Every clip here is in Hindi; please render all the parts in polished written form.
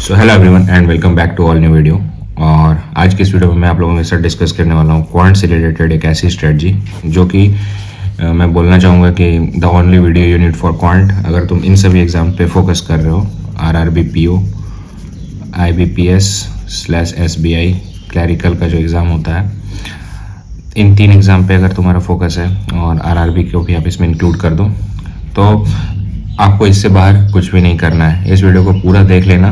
So hello everyone and welcome back to all new video. और आज की इस वीडियो में मैं आप लोगों के साथ डिस्कस करने वाला हूँ क्वांट से रिलेटेड एक ऐसी स्ट्रेटजी जो कि मैं बोलना चाहूँगा कि the only video you need for quant. अगर तुम इन सभी एग्जाम पे फोकस कर रहे हो, RRB PO, IBPS slash SBI clerical का जो एग्ज़ाम होता है, इन तीन एग्ज़ाम पे अगर तुम्हारा फोकस है और आरआरबी को भी आप इसमें इंक्लूड कर दो तो आपको इससे बाहर कुछ भी नहीं करना है। इस वीडियो को पूरा देख लेना,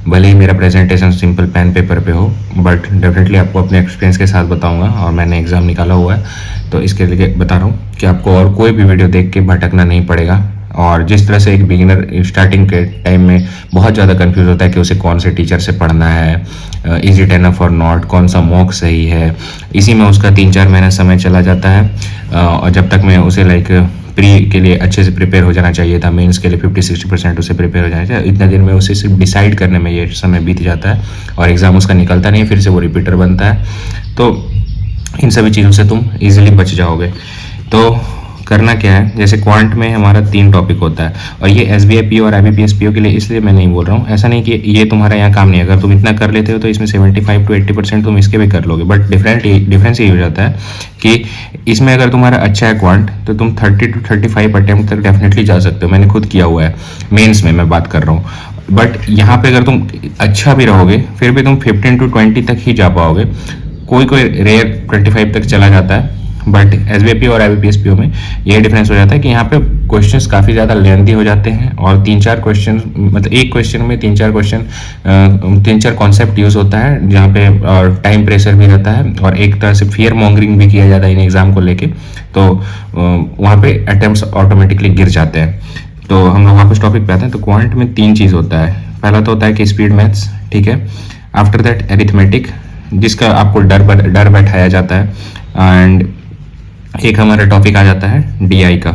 भले ही मेरा प्रेजेंटेशन सिंपल पेन पेपर पे हो, बट डेफिनेटली आपको अपने एक्सपीरियंस के साथ बताऊंगा और मैंने एग्ज़ाम निकाला हुआ है तो इसके लिए बता रहा हूँ कि आपको और कोई भी वीडियो देख के भटकना नहीं पड़ेगा। और जिस तरह से एक बिगिनर स्टार्टिंग के टाइम में बहुत ज़्यादा कंफ्यूज होता है कि उसे कौन से टीचर से पढ़ना है, इज इट एनफ और नॉट, कौन सा मॉक सही है, इसी में उसका 3-4 महीना समय चला जाता है। और जब तक मैं उसे प्री के लिए अच्छे से प्रिपेयर हो जाना चाहिए था, मेंस के लिए 50-60% उसे प्रिपेयर हो जाना चाहिए, इतना दिन में उसे सिर्फ डिसाइड करने में ये समय बीत जाता है और एग्ज़ाम उसका निकलता नहीं है, फिर से वो रिपीटर बनता है। तो इन सभी चीज़ों से तुम ईजिली बच जाओगे। तो करना क्या है, जैसे क्वांट में हमारा 3 टॉपिक होता है और ये एसबीआई पीओ और आईबीपीएस पीओ के लिए इसलिए मैं नहीं बोल रहा हूँ, ऐसा नहीं कि ये तुम्हारा यहाँ काम नहीं है। अगर तुम इतना कर लेते हो तो इसमें 75-80% तुम इसके भी कर लोगे, बट डिफरेंस ये हो जाता है कि इसमें अगर तुम्हारा अच्छा है क्वांट तो तुम 30-35 अटेम्प्ट तक डेफिनेटली जा सकते हो। मैंने खुद किया हुआ है, मेन्स में मैं बात कर रहा हूँ। बट यहाँ पे अगर तुम अच्छा भी रहोगे फिर भी तुम 15-20 तक ही जा पाओगे, कोई रेयर 25 तक चला जाता है। बट एसबीआई और आईबीपीएस पीओ में ये डिफरेंस हो जाता है कि यहाँ पे क्वेश्चंस काफ़ी ज़्यादा लेंथी हो जाते हैं और 3-4 क्वेश्चन, मतलब एक क्वेश्चन में 3-4 क्वेश्चन, 3-4 कॉन्सेप्ट यूज़ होता है जहाँ पे और टाइम प्रेशर भी रहता है और एक तरह से फियर मॉन्गरिंग भी किया जाता है इन एग्ज़ाम को लेके। तो वहाँ पे अटेम्प्ट्स ऑटोमेटिकली गिर जाते हैं। तो हम लोग वापस टॉपिक पे आते हैं। तो क्वांट में 3 चीज़ होता है। पहला तो होता है कि स्पीड मैथ्स, ठीक है। आफ्टर दैट एरिथमेटिक, जिसका आपको डर बैठाया जाता है, एंड एक हमारा टॉपिक आ जाता है डीआई का।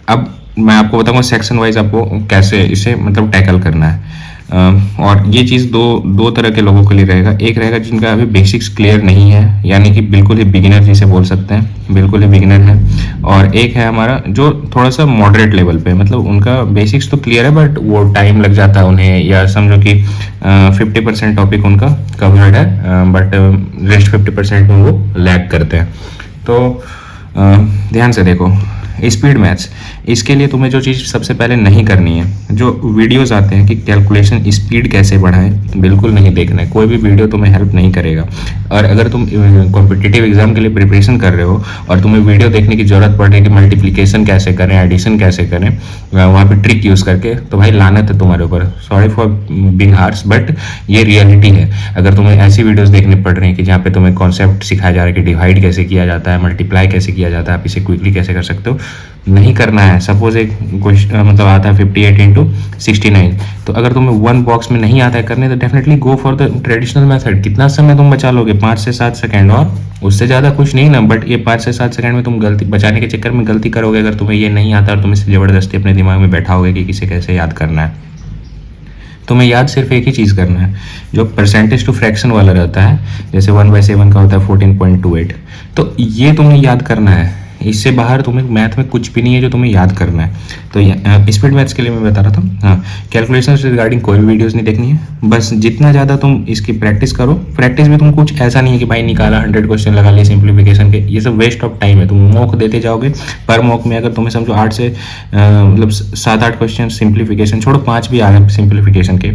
अब मैं आपको बताऊंगा सेक्शन वाइज आपको कैसे इसे मतलब टैकल करना है। और ये चीज़ दो तरह के लोगों के लिए रहेगा। एक रहेगा जिनका अभी बेसिक्स क्लियर नहीं है, यानी कि बिल्कुल ही बिगिनर जिसे बोल सकते हैं, बिल्कुल ही बिगिनर है। और एक है हमारा जो थोड़ा सा मॉडरेट लेवल पे, मतलब उनका बेसिक्स तो क्लियर है बट वो टाइम लग जाता है उन्हें, या समझो कि 50% टॉपिक उनका कवर्ड है बट रेस्ट 50% में वो लैग करते हैं। तो ध्यान से देखो, स्पीड मैथ्स, इसके लिए तुम्हें जो चीज़ सबसे पहले नहीं करनी है, जो वीडियोस आते हैं कि कैलकुलेशन स्पीड कैसे बढ़ाएं, बिल्कुल नहीं देखना है। कोई भी वीडियो तुम्हें हेल्प नहीं करेगा। और अगर तुम कॉम्पिटिटिव एग्जाम के लिए प्रिपरेशन कर रहे हो और तुम्हें वीडियो देखने की जरूरत पड़ रही है कि मल्टीप्लिकेशन कैसे करें, एडिशन कैसे करें वहाँ पे ट्रिक यूज़ करके, तो भाई लानत है तुम्हारे ऊपर। Sorry for being harsh, but ये रियलिटी है। अगर तुम्हें ऐसी वीडियोस देखनी पड़ रही हैं कि जहाँ पे तुम्हें कॉन्सेप्ट सिखाया जा रहा है कि डिवाइड कैसे किया जाता है, मल्टीप्लाई कैसे किया जाता है, आप इसे क्विकली कैसे कर सकते हो, नहीं करना है। सपोज एक क्वेश्चन मतलब आता है 58 इंटू 69, तो अगर तुम्हें 1 बॉक्स में नहीं आता है करने तो definitely go for the traditional method. कितना समय तुम बचा लोगे? 5 से 7 सेकंड, और उससे ज़्यादा कुछ नहीं ना। बट ये 5 से 7 सेकंड में तुम गलती बचाने के चक्कर में गलती करोगे अगर तुम्हें ये नहीं आता और तुम इसे ज़बरदस्ती अपने दिमाग में बैठाओगे कि किसे कैसे याद करना है। तुम्हें याद सिर्फ एक ही चीज़ करना है, जो परसेंटेज टू फ्रैक्शन वाला रहता है, जैसे 1/7 का होता है 14.28, तो ये तुम्हें याद करना है। इससे बाहर तुम्हें मैथ में कुछ भी नहीं है जो तुम्हें याद करना है। तो स्पीड मैथ्स के लिए मैं बता रहा था, हाँ, कैलकुलेशन से रिगार्डिंग कोई भी वीडियोस नहीं देखनी है। बस जितना ज़्यादा तुम इसकी प्रैक्टिस करो, प्रैक्टिस में तुम कुछ ऐसा नहीं है कि भाई निकाला 100 क्वेश्चन लगा लिए सिंप्लीफिकेशन के, ये सब वेस्ट ऑफ टाइम है। तुम मॉक देते जाओगे, पर मॉक में अगर तुम्हें समझो 8 से मतलब 7-8 क्वेश्चन सिंप्लीफिकेशन, छोड़ो 5 भी आ गए सिंप्लीफिकेशन के,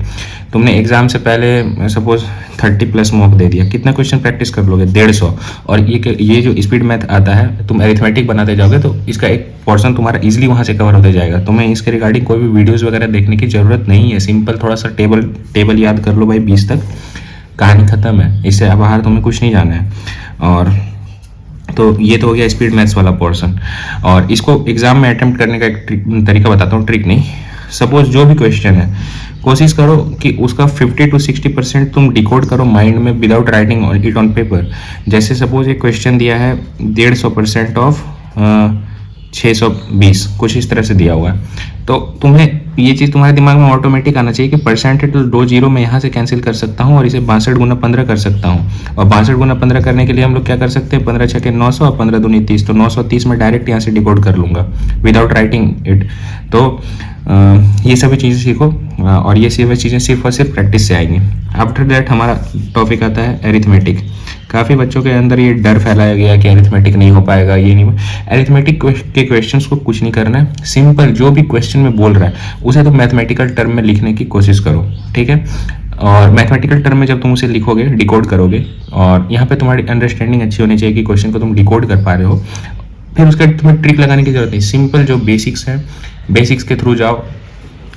तुमने एग्जाम से पहले सपोज 30+ मॉक दे दिया, कितना क्वेश्चन प्रैक्टिस कर लोगे? 150। और ये जो स्पीड मैथ आता है, तुम अरिथमेटिक बनाते जाओगे तो इसका एक पोर्शन तुम्हारा इजीली वहाँ से कवर होते जाएगा। तुम्हें इसके रिगार्डिंग कोई भी वीडियोस वगैरह देखने की जरूरत नहीं है। सिंपल थोड़ा सा टेबल याद कर लो भाई, 20 तक, कहानी खत्म है। इससे बाहर तुम्हें कुछ नहीं जाना है। और तो ये तो हो गया स्पीड मैथ्स वाला पोर्शन। और इसको एग्जाम में अटेम्प्ट करने का एक तरीका बताता हूँ, ट्रिक नहीं। सपोज जो भी क्वेश्चन है, कोशिश करो कि उसका 50-60% तुम डिकोड करो माइंड में without writing it on paper. जैसे सपोज एक क्वेश्चन दिया है 150% ऑफ 620, कुछ इस तरह से दिया हुआ है। तो तुम्हें ये चीज़ तुम्हारे दिमाग में ऑटोमेटिक आना चाहिए कि परसेंटेज तो 2 जीरो मैं यहाँ से कैंसिल कर सकता हूँ और इसे 62 गुना 15 कर सकता हूँ। और 62 गुना 15 करने के लिए हम लोग क्या कर सकते हैं, 15 छके 900 और 15 दूनी 30, तो 930 में डायरेक्ट यहाँ से डिकोड कर लूँगा विदाउट राइटिंग इट। तो ये सभी चीज़ें सीखो और ये सभी चीज़ें सिर्फ और सिर्फ प्रैक्टिस से आएंगी। आफ्टर दैट हमारा टॉपिक आता है एरिथमेटिक। काफ़ी बच्चों के अंदर ये डर फैलाया गया कि एरिथमेटिक नहीं हो पाएगा, ये नहीं। एरिथमेटिक के क्वेश्चंस को कुछ नहीं करना है, सिंपल जो भी क्वेश्चन में बोल रहा है उसे तो मैथमेटिकल टर्म में लिखने की कोशिश करो, ठीक है। और मैथमेटिकल टर्म में जब तुम उसे लिखोगे, डिकोड करोगे, और यहाँ पे तुम्हारी अंडरस्टैंडिंग अच्छी होनी चाहिए कि क्वेश्चन को तुम डिकोड कर पा रहे हो, फिर उसका तुम्हें ट्रिक लगाने की जरूरत नहीं। सिंपल जो बेसिक्स है, बेसिक्स के थ्रू जाओ,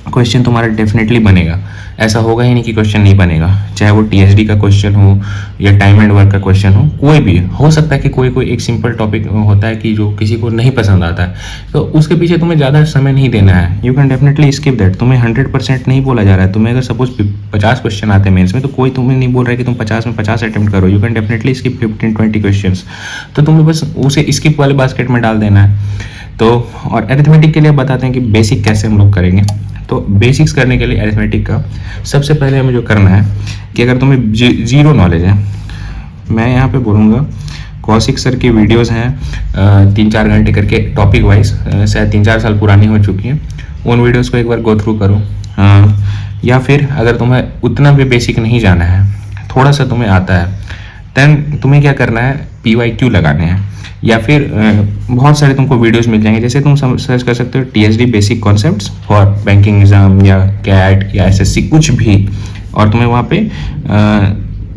क्वेश्चन तुम्हारा डेफिनेटली बनेगा। ऐसा होगा ही नहीं कि क्वेश्चन नहीं बनेगा, चाहे वो टीएसडी का क्वेश्चन हो या टाइम एंड वर्क का क्वेश्चन हो, कोई भी हो सकता है कि कोई एक सिंपल टॉपिक होता है कि जो किसी को नहीं पसंद आता है, तो उसके पीछे तुम्हें ज़्यादा समय नहीं देना है। You can definitely skip that. तुम्हें 100% नहीं बोला जा रहा है। तुम्हें अगर सपोज 50 क्वेश्चन आते हैं मेंस में, तो कोई तुम्हें नहीं बोल रहा है कि तुम 50 में 50 अटेम्प्ट करो। You can definitely skip 15-20 question. तो तुम्हें बस उसे स्किप वाले बास्केट में डाल देना है। तो और अरिथमेटिक के लिए बताते हैं कि बेसिक कैसे हम लोग करेंगे। तो बेसिक्स करने के लिए अरिथमेटिक का सबसे पहले हमें जो करना है कि अगर तुम्हें जीरो नॉलेज है, मैं यहाँ पे बोलूँगा कौशिक सर की वीडियोस हैं 3-4 घंटे करके टॉपिक वाइज, शायद 3-4 साल पुरानी हो चुकी हैं, उन वीडियोस को एक बार गो थ्रू करो। या फिर अगर तुम्हें उतना भी बेसिक नहीं जाना है, थोड़ा सा तुम्हें आता है, देन तुम्हें क्या करना है, PYQ लगाने हैं। या फिर बहुत सारे तुमको वीडियोस मिल जाएंगे, जैसे तुम सर्च कर सकते हो TSD basic concepts for banking exam या कैट या SSC कुछ भी, और तुम्हें वहाँ पे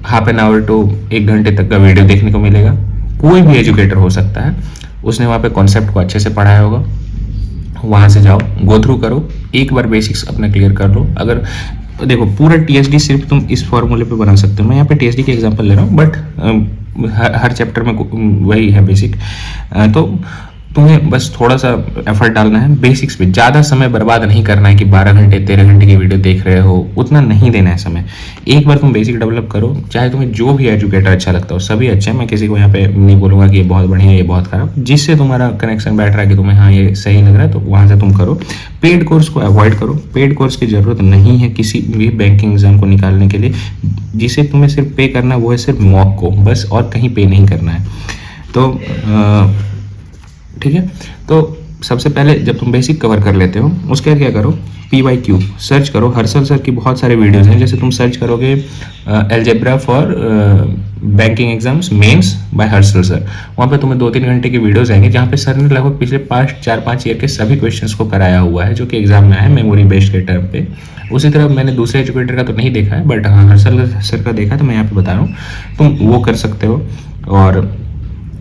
हाफ एन आवर टू 1 घंटे तक का वीडियो देखने को मिलेगा। कोई भी एजुकेटर हो सकता है, उसने वहाँ पे कॉन्सेप्ट को अच्छे से पढ़ाया होगा। वहाँ से जाओ, गो थ्रू करो, एक बार बेसिक्स अपना क्लियर कर लो। अगर देखो पूरा TSD सिर्फ तुम इस फॉर्मूले पे बना सकते हो, मैं यहाँ पे TSD के एग्जांपल ले रहा हूँ, बट हर चैप्टर में वही है बेसिक। तो तुम्हें बस थोड़ा सा एफर्ट डालना है बेसिक्स पे, ज़्यादा समय बर्बाद नहीं करना है कि 12 घंटे 13 घंटे की वीडियो देख रहे हो, उतना नहीं देना है समय। एक बार तुम बेसिक डेवलप करो, चाहे तुम्हें जो भी एजुकेटर अच्छा लगता हो, सभी अच्छे हैं, मैं किसी को यहाँ पे नहीं बोलूँगा कि ये बहुत बढ़िया है ये बहुत खराब, जिससे तुम्हारा कनेक्शन बैठ रहा है कि तुम्हें हाँ ये सही लग रहा है, तो वहाँ से तुम करो। पेड कोर्स को अवॉइड करो, पेड कोर्स की ज़रूरत नहीं है किसी भी बैंकिंग एग्जाम को निकालने के लिए। जिसे तुम्हें सिर्फ पे करना है वो है सिर्फ मॉक को, बस, और कहीं पे नहीं करना है। तो ठीक है। तो सबसे पहले जब तुम बेसिक कवर कर लेते हो, उसके क्या करो, PYQ सर्च करो। हर्षल सर की बहुत सारे वीडियोस हैं, जैसे तुम सर्च करोगे algebra for banking exams mains by Harshal sir, वहाँ पे तुम्हें 2-3 घंटे की वीडियोस आएंगे, जहाँ पे सर ने लगभग पिछले 4-5 ईयर के सभी क्वेश्चंस को कराया हुआ है जो कि एग्जाम में आए मेमोरी बेस्ड के टर्म पे। उसी तरह मैंने दूसरे एजुकेटर का तो नहीं देखा है, बट हाँ हर्षल सर का देखा, तो मैं यहाँ पे बता रहा हूँ, तुम वो कर सकते हो। और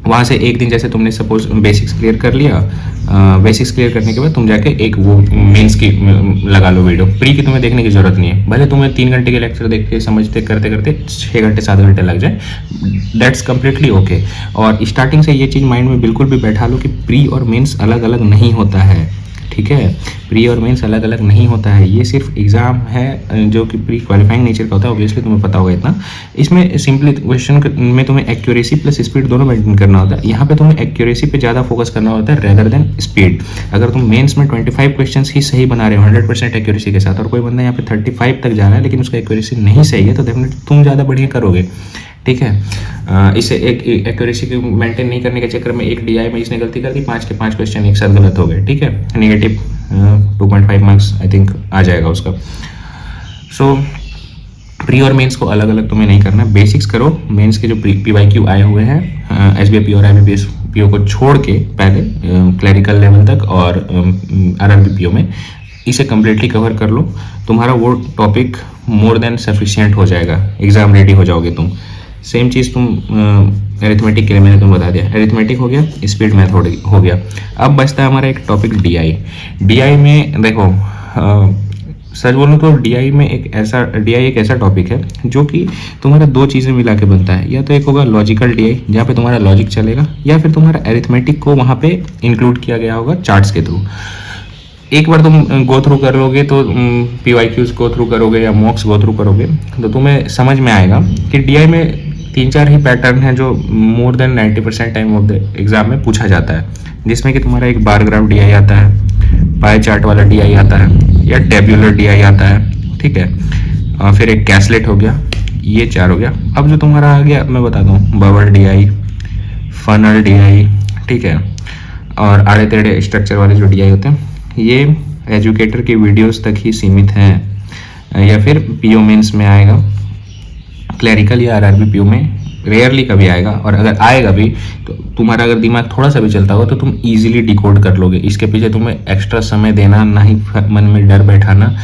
वहाँ से एक दिन जैसे तुमने सपोज बेसिक्स क्लियर कर लिया, बेसिक्स क्लियर करने के बाद तुम जाके एक वो मेंस की लगा लो वीडियो। प्री की तुम्हें देखने की जरूरत नहीं है, भले तुम्हें 3 घंटे के लेक्चर देख के समझते करते करते 6 घंटे 7 घंटे लग जाए, दैट्स कम्प्लीटली ओके। और स्टार्टिंग से ये चीज़ माइंड में बिल्कुल भी बैठा लो कि प्री और मेंस अलग अलग नहीं होता है, ठीक है। प्री और मेंस अलग अलग नहीं होता है, ये सिर्फ एग्जाम है जो कि प्री क्वालिफाइंग नेचर का होता है, ऑब्वियसली तुम्हें पता होगा इतना। इसमें सिंपली क्वेश्चन में तुम्हें एक्यूरेसी प्लस स्पीड दोनों मेंटेन करना होता है। यहाँ पे तुम्हें एक्यूरेसी पे ज़्यादा फोकस करना होता है रेदर देन स्पीड। अगर तुम मेंस में 25 क्वेश्चन ही सही बना रहे हो 100% एक्यूरेसी के साथ, और कोई बंदा यहाँ पे 35 तक जा रहा है लेकिन उसका एक्यूरेसी नहीं सही है, तो डेफिनेटली तुम ज़्यादा बढ़िया करोगे, ठीक है। इसे एक एक्यूरेसी की मेंटेन नहीं करने के चक्कर में एक DI में इसने गलती कर दी, 5 के 5 क्वेश्चन एक साथ गलत हो गए, ठीक है। नेगेटिव 2.5 मार्क्स आई थिंक आ जाएगा उसका। सो प्री और मेंस को अलग अलग तुम्हें नहीं करना, बेसिक्स करो। मेंस के जो PYQ आए हुए हैं SBI PO और IBPS PO को छोड़ के पहले क्लरिकल लेवल तक और RRB PO में इसे कम्प्लीटली कवर कर लो, तुम्हारा वो टॉपिक मोर देन सफिशिएंट हो जाएगा, एग्जाम रेडी हो जाओगे तुम। सेम चीज़ तुम अरिथमेटिक के लिए मैंने तुम्हें बता दिया, अरिथमेटिक हो गया, स्पीड मेथड हो गया। अब बचता है हमारा एक टॉपिक DI में देखो, सच बोलूँ तो DI एक ऐसा टॉपिक है जो कि तुम्हारा 2 चीज़ें मिला के बनता है। या तो एक होगा लॉजिकल DI जहाँ पे तुम्हारा लॉजिक चलेगा, या फिर तुम्हारा अरिथमेटिक को वहाँ पे इंक्लूड किया गया होगा चार्ट्स के थ्रू। एक बार तुम गो थ्रू कर लोगे, तो PYQs गो थ्रू करोगे या मॉक्स गो थ्रू करोगे, तो तुम्हें समझ में आएगा कि DI में 3-4 ही पैटर्न है जो more than 90% time of the exam में पूछा जाता है, जिसमें कि तुम्हारा एक बार ग्राफ DI आता है, पाई चार्ट वाला DI आता है या टेब्यूलर DI आता है, ठीक है। फिर एक कैसलेट हो गया, ये 4 हो गया। अब जो तुम्हारा आ गया मैं बताता हूँ, बबल DI, फनल DI, ठीक है, और आड़े टेढ़े स्ट्रक्चर वाले जो DI होते हैं, ये एजुकेटर के वीडियोस तक ही सीमित हैं, या फिर PO मेंस में आएगा, क्लरिकल या RRB PO में रेयरली कभी आएगा, और अगर आएगा भी तो तुम्हारा अगर दिमाग थोड़ा सा भी चलता हो तो तुम इजीली डिकोड कर लोगे। इसके पीछे तुम्हें एक्स्ट्रा समय देना, ना ही मन में डर बैठाना,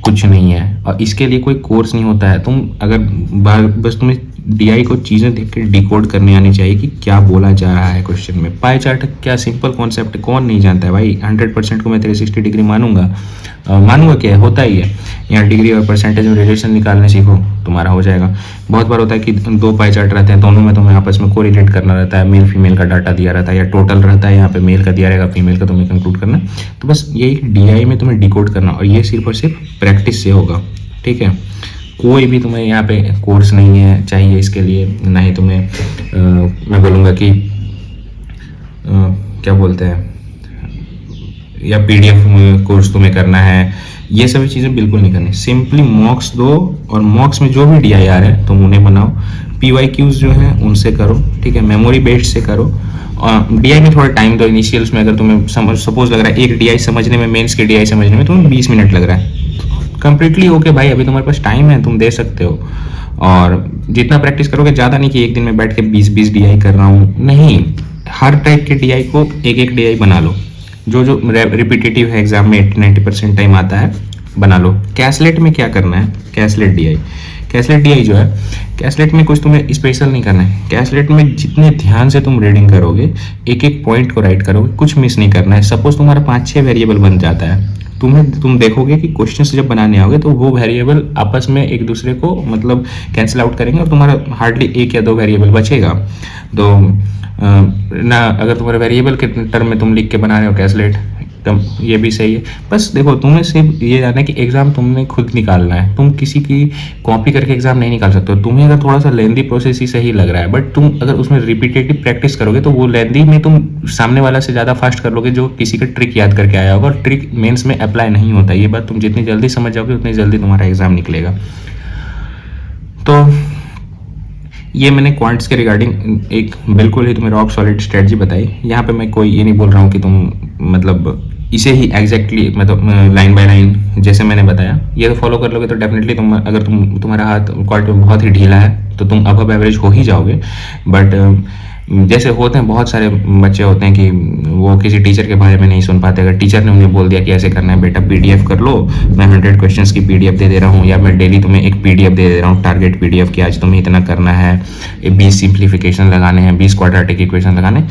कुछ नहीं है। और इसके लिए कोई कोर्स नहीं होता है। तुम अगर बस तुम्हें DI को चीज़ें देख के डिकोड करने आनी चाहिए कि क्या बोला जा रहा है क्वेश्चन में। पाई चार्ट क्या सिंपल कॉन्सेप्ट है, कौन नहीं जानता है भाई। 100% को मैं 360 डिग्री मानूंगा क्या होता ही है। यहाँ डिग्री और परसेंटेज में रिलेशन निकालने सीखो, तुम्हारा हो जाएगा। बहुत बार होता है कि 2 पाई चार्ट रहते हैं, दोनों में तुम्हें आपस में कोरिलेट करना रहता है, मेल फीमेल का डाटा दिया रहता है, या टोटल रहता है, यहाँ पे मेल का दिया रहेगा, फीमेल का तुम्हें कंक्लूड करना। तो बस यही DI में तुम्हें डिकोड करना, और ये सिर्फ और सिर्फ प्रैक्टिस से होगा, ठीक है। कोई भी तुम्हें यहाँ पे कोर्स नहीं है चाहिए इसके लिए, ना ही तुम्हें मैं बोलूँगा कि क्या बोलते हैं, या PDF कोर्स तुम्हें करना है, ये सभी चीज़ें बिल्कुल नहीं करनी। सिंपली मॉक्स दो, और मॉक्स में जो भी DI आ रहा है तुम उन्हें बनाओ। PYQs जो हैं उनसे करो, ठीक है, मेमोरी बेस्ड से करो। और DI में थोड़ा टाइम दो इनिशियल्स में। अगर तुम्हें सपोज लग रहा है एक DI समझने में, मेंस के DI समझने में तुम्हें 20 मिनट लग रहा है, कंप्लीटली ओके भाई, अभी तुम्हारे पास टाइम है, तुम दे सकते हो। और जितना प्रैक्टिस करोगे, ज़्यादा नहीं कि एक दिन में बैठ के 20 DI कर रहा हूँ, नहीं। हर टाइप के DI को एक DI बना लो, जो रिपीटेटिव है, एग्जाम में 80-90% टाइम आता है, बना लो। कैसलेट में क्या करना है, कैसलेट DI जो है, कैसलेट में कुछ तुम्हें स्पेशल नहीं करना है। कैसलेट में जितने ध्यान से तुम रीडिंग करोगे, एक एक पॉइंट को राइट करोगे, कुछ मिस नहीं करना है। सपोज तुम्हारा 5-6 वेरिएबल बन जाता है, तुम देखोगे कि क्वेश्चंस जब बनाने आओगे तो वो वेरिएबल आपस में एक दूसरे को मतलब कैंसिल आउट करेंगे, और तुम्हारा हार्डली 1 या 2 वेरिएबल बचेगा। तो ना अगर तुम्हारे वेरिएबल के टर्म में तुम लिख के बना रहे हो कैसलेट, एकदम ये भी सही है। बस देखो, तुम्हें सिर्फ ये जानना है कि एग्जाम तुमने खुद निकालना है, तुम किसी की कॉपी करके एग्जाम नहीं निकाल सकते हो। तुम्हें अगर थोड़ा सा लेंदी प्रोसेस ही सही लग रहा है, बट तुम अगर उसमें रिपीटेटिव प्रैक्टिस करोगे तो वो लेंदी में तुम सामने वाला से ज़्यादा फास्ट कर लोगे, जो किसी का ट्रिक याद करके आया होगा। और ट्रिक मेंस में अप्लाई नहीं होता, ये बात तुम जितनी जल्दी समझ जाओगे उतनी जल्दी तुम्हारा एग्जाम निकलेगा। तो ये मैंने क्वांट्स के रिगार्डिंग एक बिल्कुल ही तुम्हें रॉक सॉलिड स्ट्रेटजी बताई। यहाँ पे मैं कोई ये नहीं बोल रहा हूँ कि तुम मतलब इसे ही एग्जैक्टली मतलब लाइन बाय लाइन जैसे मैंने बताया ये तो फॉलो कर लोगे तो डेफिनेटली अगर तुम्हारा हाथ क्वांट में बहुत ही ढीला है तो तुम अबव एवरेज हो ही जाओगे। बट जैसे होते हैं बहुत सारे बच्चे होते हैं कि वो किसी टीचर के बारे में नहीं सुन पाते। अगर टीचर ने उन्हें बोल दिया कि ऐसे करना है बेटा, PDF कर लो, मैं 100 क्वेश्चंस की PDF दे रहा हूँ, या मैं डेली तुम्हें एक PDF दे रहा हूँ टारगेट PDF की, आज तुम्हें इतना करना है, 20 सिंप्लीफिकेशन लगाने हैं, 20 क्वाड्रेटिक इक्वेशन लगाने,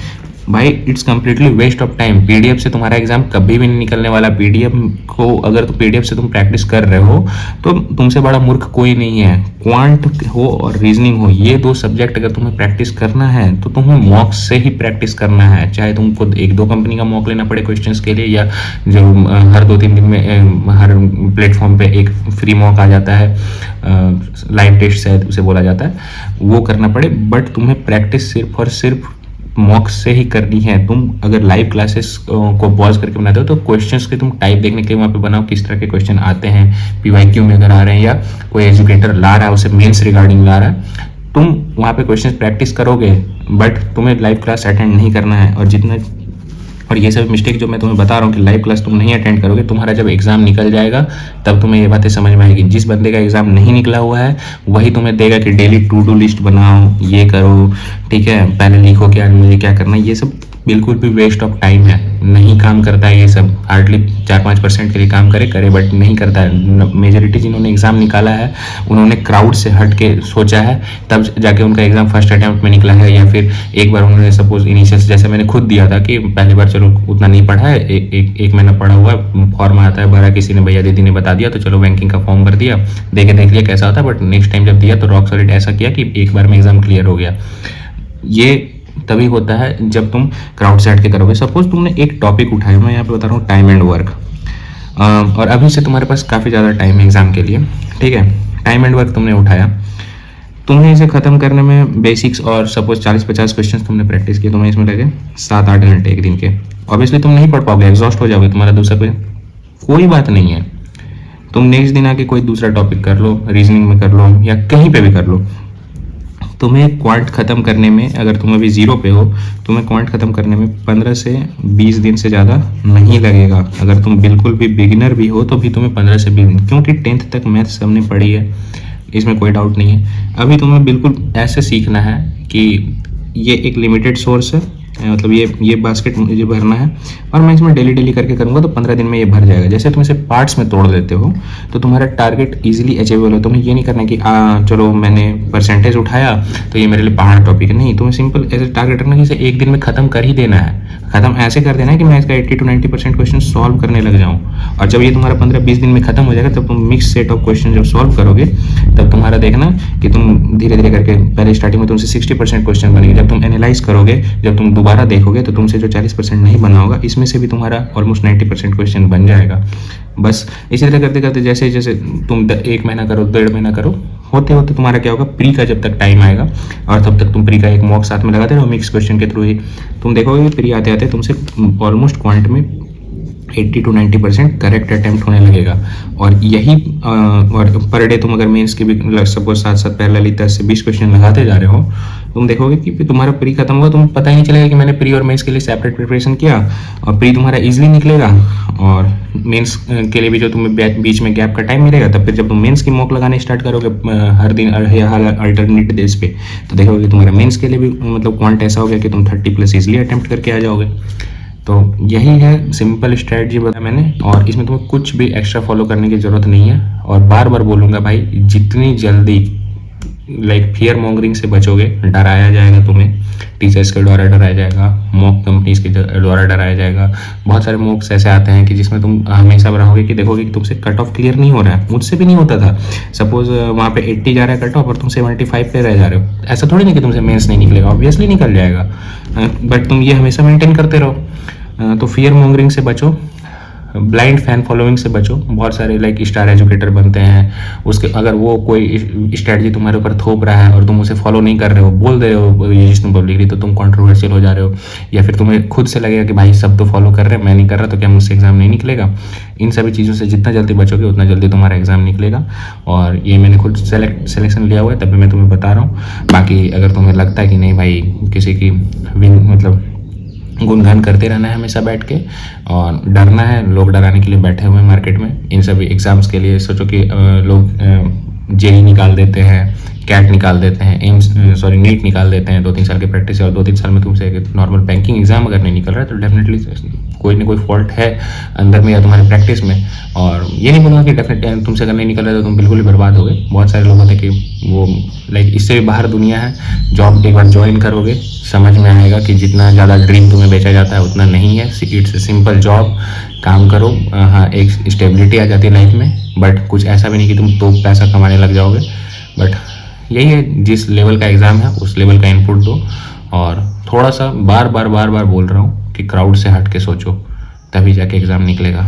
भाई it's completely waste of time. PDF से तुम्हारा एग्जाम कभी भी नहीं निकलने वाला। PDF को अगर PDF से तुम प्रैक्टिस कर रहे हो तो तुमसे बड़ा मूर्ख कोई नहीं है। क्वांट हो और रीजनिंग हो, ये 2 सब्जेक्ट अगर तुम्हें प्रैक्टिस करना है तो तुम्हें मॉक से ही प्रैक्टिस करना है। चाहे तुमको 1-2 कंपनी का मॉक लेना पड़े क्वेश्चंस के लिए, या जो हर 2-3 दिन में हर प्लेटफॉर्म पे एक फ्री मॉक आ जाता है, लाइव टेस्ट शायद उसे बोला जाता है, वो करना पड़े। बट तुम्हें प्रैक्टिस सिर्फ और सिर्फ मॉक से ही करनी है। तुम अगर लाइव क्लासेस को पॉज करके बनाते हो तो क्वेश्चंस के तुम टाइप देखने के लिए वहाँ पे बनाओ, किस तरह के क्वेश्चन आते हैं, PYQ में अगर आ रहे हैं या कोई एजुकेटर ला रहा है उसे मेंस रिगार्डिंग ला रहा है, तुम वहाँ पे क्वेश्चंस प्रैक्टिस करोगे। बट तुम्हें लाइव क्लास अटेंड नहीं करना है। और ये सब मिस्टेक जो मैं तुम्हें बता रहा हूँ कि लाइव क्लास तुम नहीं अटेंड करोगे, तुम्हारा जब एग्जाम निकल जाएगा तब तुम्हें ये बातें समझ में आएगी। जिस बंदे का एग्जाम नहीं निकला हुआ है वही तुम्हें देगा कि डेली टू डू लिस्ट बनाओ, ये करो, ठीक है, पहले लिखो कि आज मुझे क्या करना है। ये सब बिल्कुल भी वेस्ट ऑफ टाइम है, नहीं काम करता है ये सब। हार्डली 4-5% के लिए काम करे बट नहीं करता है। मेजोरिटी जिन्होंने एग्जाम निकाला है उन्होंने क्राउड से हट के सोचा है, तब जाके उनका एग्जाम फर्स्ट अटेम्प्ट में निकला है, या फिर एक बार उन्होंने सपोज इनिशियल जैसे मैंने खुद दिया था कि पहली बार चलो उतना नहीं पढ़ा है, एक महीना पढ़ा हुआ है, फॉर्म आता है भरा, किसी ने भैया दीदी ने बता दिया तो चलो बैंकिंग का फॉर्म भर दिया, देख लिया कैसा होता है। बट नेक्स्ट टाइम जब दिया तो रॉक सॉलिड ऐसा किया कि एक बार में एग्जाम क्लियर हो गया। ये तभी होता है जब तुम क्राउड से हट के करोगे। सपोज तुमने एक टॉपिक उठाया, मैं यहाँ पे बता रहा हूँ टाइम एंड वर्क, और अभी से तुम्हारे पास काफ़ी ज़्यादा टाइम है एग्जाम के लिए, ठीक है। टाइम एंड वर्क तुमने उठाया, तुमने इसे ख़त्म करने में बेसिक्स और सपोज 40-50 क्वेश्चन तुमने प्रैक्टिस किए, तुम्हें इसमें लगे 7-8 घंटे एक दिन के। ऑब्वियसली तुम नहीं पढ़ पाओगे, एग्जॉस्ट हो जाओगे, तुम्हारा दूसरा कोई कोई बात नहीं है, तुम नेक्स्ट दिन आके कोई दूसरा टॉपिक कर लो, रीजनिंग में कर लो या कहीं पे भी कर लो। तुम्हें क्वांट ख़त्म करने में, अगर तुम अभी ज़ीरो पे हो, तुम्हें क्वांट ख़त्म करने में 15 से 20 दिन से ज़्यादा नहीं लगेगा। अगर तुम बिल्कुल भी बिगिनर भी हो तो भी तुम्हें 15 से 20 दिन, क्योंकि 10th तक मैथ्स हमने पढ़ी है, इसमें कोई डाउट नहीं है। अभी तुम्हें बिल्कुल ऐसे सीखना है कि ये एक लिमिटेड सोर्स है, मतलब ये बास्केट मुझे भरना है और मैं इसमें डेली डेली करके करूँगा तो 15 दिन में ये भर जाएगा। जैसे तुम इसे पार्ट्स में तोड़ देते हो तो तुम्हारा टारगेट इजीली अचीवेबल हो। तुम्हें ये नहीं करना कि चलो मैंने परसेंटेज उठाया तो ये मेरे लिए पहाड़ टॉपिक है, नहीं, तुम्हें सिंपल ऐसे टारगेट रखना कि इसे एक दिन में ख़त्म कर ही देना है। ख़त्म ऐसे कर देना है कि मैं इसका 80 to 90% क्वेश्चन सॉल्व करने लग जाऊँ, और जब ये तुम्हारा 15-20 दिन में खत्म हो जाएगा तब तुम मिक्स सेट ऑफ क्वेश्चन जब सॉल्व करोगे तब तुम्हारा देखना कि तुम धीरे धीरे करके, पहले स्टार्टिंग में तुमसे 60% क्वेश्चन बनेंगे, जब तुम एनालाइज करोगे, जब तुम दोबारा देखोगे तो तुमसे जो 40% नहीं बना होगा इसमें से भी तुम्हारा ऑलमोस्ट 90% क्वेश्चन बन जाएगा। बस इसी तरह करते करते जैसे जैसे तुम 1 महीना करो, 1.5 महीना करो, होते होते तुम्हारा क्या होगा, प्री का जब तक टाइम आएगा और तब तक तुम प्री का एक मॉक साथ में लगाते रहो मिक्स क्वेश्चन के थ्रू ही, तुम देखोगे प्री आते आते तुमसे ऑलमोस्ट क्वांट में 80 to 90% करेक्ट अटेम्प्ट होने लगेगा। और यही और पर डे तुम अगर मेंस के भी सपोज साथ साथ पैरेलली 10 से 20 क्वेश्चन लगाते जा रहे हो, तुम देखोगे कि तुम्हारा प्री खत्म होगा, तुम्हें पता ही नहीं चलेगा कि मैंने प्री और मेंस के लिए सेपरेट प्रिपरेशन किया, और प्री तुम्हारा इजीली निकलेगा और मेंस के लिए भी जो तुम्हें बीच में गैप का टाइम मिलेगा, तब फिर जब तुम मेंस की मॉक लगाने स्टार्ट करोगे हर दिन या हर अल्टरनेट डेज पे, तो देखोगे तुम्हारा मेंस के लिए भी मतलब क्वांट ऐसा हो गया कि तुम 30+ इजीली अटेम्प्ट करके आ जाओगे। तो यही है सिंपल स्ट्रेटजी बताया मैंने, और इसमें तुम्हें कुछ भी एक्स्ट्रा फॉलो करने की ज़रूरत नहीं है। और बार बार बोलूँगा भाई, जितनी जल्दी फियर मॉन्गरिंग से बचोगे, डराया जाएगा तुम्हें, टीचर्स के द्वारा डराया जाएगा, मॉक कंपनीज के द्वारा डराया जाएगा। बहुत सारे मॉक्स ऐसे आते हैं कि जिसमें तुम हमेशा रहोगे कि देखोगे कि तुमसे कट ऑफ क्लियर नहीं हो रहा है। मुझसे भी नहीं होता था, सपोज वहाँ पे 80 जा रहा है कट ऑफ और तुम 75 पे रह जा रहे हो, ऐसा थोड़ी नहीं कि तुमसे मेंस नहीं निकलेगा, ऑब्वियसली निकल जाएगा, बट तुम ये हमेशा मेंटेन करते रहो। तो फियर मॉन्गरिंग से बचो, ब्लाइंड फैन फॉलोइंग से बचो। बहुत सारे लाइक स्टार एजुकेटर बनते हैं, उसके अगर वो कोई स्ट्रेटजी तुम्हारे ऊपर थोप रहा है और तुम उसे फॉलो नहीं कर रहे हो, बोल दे रहे हो ये जिसने पब्लिकली, तो तुम कंट्रोवर्शियल हो जा रहे हो, या फिर तुम्हें खुद से लगेगा कि भाई सब तो फॉलो कर रहे हैं, मैं नहीं कर रहा, तो क्या मुझसे एग्जाम नहीं निकलेगा। इन सभी चीज़ों से जितना जल्दी बचोगे उतना जल्दी तुम्हारा एग्जाम निकलेगा। और ये मैंने खुद सिलेक्शन लिया हुआ है, तभी मैं तुम्हें बता रहा हूँ। बाकी अगर तुम्हें लगता है कि नहीं भाई किसी की मतलब गुणगान करते रहना है हमेशा बैठ के और डरना है, लोग डराने के लिए बैठे हुए हैं मार्केट में इन सभी एग्ज़ाम्स के लिए। सोचो कि लोग जेई निकाल देते हैं, कैट निकाल देते हैं, नीट निकाल देते हैं 2-3 साल की प्रैक्टिस है, और 2-3 साल में तुमसे नॉर्मल बैंकिंग एग्जाम अगर नहीं निकल रहा है तो डेफिनेटली कोई ना कोई फॉल्ट है अंदर में या तुम्हारी प्रैक्टिस में। और ये नहीं बोलूँगा कि डेफिनेटली तुमसे अगर नहीं निकल रहा है तो तुम बिल्कुल ही बर्बाद हो गए। बहुत सारे लोग होते हैं कि वो लाइक इससे भी बाहर दुनिया है। जॉब एक बार ज्वाइन करोगे समझ में आएगा कि जितना ज़्यादा ड्रीम तुम्हें बेचा जाता है उतना नहीं है। इट्स ए सिंपल जॉब, काम करो, हाँ एक स्टेबिलिटी आ जाती है लाइफ में, बट कुछ ऐसा भी नहीं कि तुम तो पैसा कमाने लग जाओगे। बट यही है, जिस लेवल का एग्ज़ाम है उस लेवल का इनपुट दो, और थोड़ा सा बार बार बोल रहा हूँ कि क्राउड से हट के सोचो, तभी जाके एग्ज़ाम निकलेगा।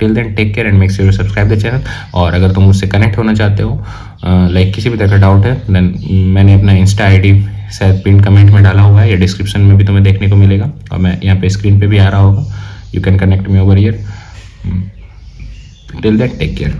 Till then take care and make sure subscribe the channel. और अगर तुम मुझसे कनेक्ट होना चाहते हो, लाइक किसी भी तरह का डाउट है, देन मैंने अपना इंस्टा ID शायद पिन कमेंट में डाला हुआ है या डिस्क्रिप्शन में भी तुम्हें देखने को मिलेगा, और मैं यहाँ पे स्क्रीन पे भी आ रहा होगा। You can connect me over here. Till then take care.